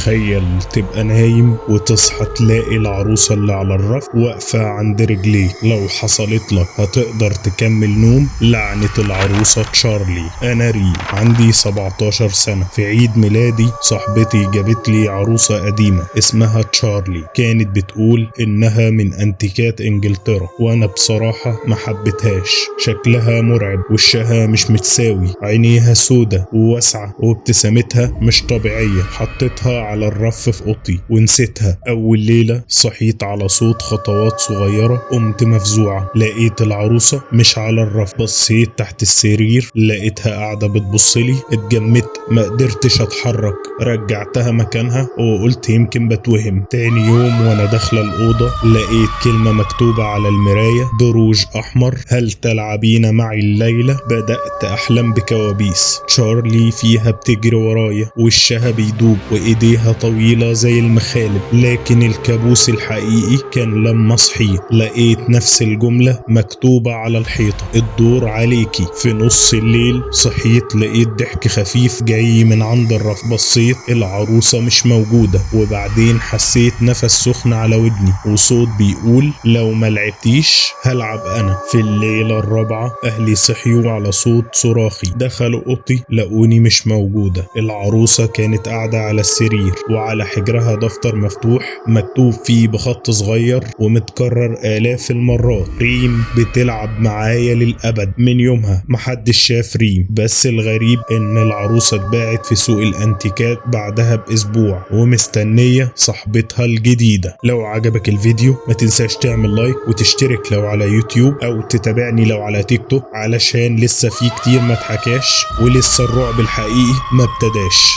تخيل تبقى نايم وتصحى تلاقي العروسة اللي على الرف واقفة عند رجليه. لو حصلت لك هتقدر تكمل نوم؟ لعنة العروسة تشارلي. أنا ريم عندي 17 سنة. في عيد ميلادي صاحبتي جابت لي عروسة قديمة اسمها تشارلي. كانت بتقول إنها من أنتيكات إنجلترا، وأنا بصراحة ما حبتهاش. شكلها مرعب، وشها مش متساوي، عينيها سودة وواسعة، وابتسامتها مش طبيعية. حطيتها على الرف في اوضتي ونسيتها. اول ليلة صحيت على صوت خطوات صغيرة، قمت مفزوعة. لقيت العروسة مش على الرف. بصيت تحت السرير لقيتها قاعدة بتبصلي. اتجمدت، ما قدرتش اتحرك. رجعتها مكانها وقلت يمكن بتوهم. تاني يوم وانا داخلة الأوضة لقيت كلمة مكتوبة على المراية بروج احمر: هل تلعبين معي الليلة؟ بدأت احلم بكوابيس. تشارلي فيها بتجري ورايا، وشها بيدوب، وايديها طويلة زي المخالب. لكن الكابوس الحقيقي كان لما صحيت لقيت نفس الجملة مكتوبة على الحيطة: الدور عليكي. في نص الليل صحيت لقيت ضحك خفيف جاي من عند الرف. بصيت العروسة مش موجودة، وبعدين حسيت نفس سخن على ودني وصوت بيقول: لو ما لعبتيش هلعب انا. في الليلة الرابعة اهلي صحيوا على صوت صراخي. دخلوا اوضتي لقوني مش موجودة. العروسة كانت قاعدة على السرير، وعلى حجرها دفتر مفتوح مكتوب فيه بخط صغير ومتكرر آلاف المرات: ريم بتلعب معايا للأبد. من يومها محدش شاف ريم. بس الغريب ان العروسة اتباعت في سوق الانتيكات بعدها بأسبوع، ومستنية صاحبتها الجديدة. لو عجبك الفيديو ما تنساش تعمل لايك وتشترك لو على يوتيوب، او تتابعني لو على تيك توك، علشان لسه في كتير ما اتحكاش، ولسه الرعب الحقيقي ما ابتداش.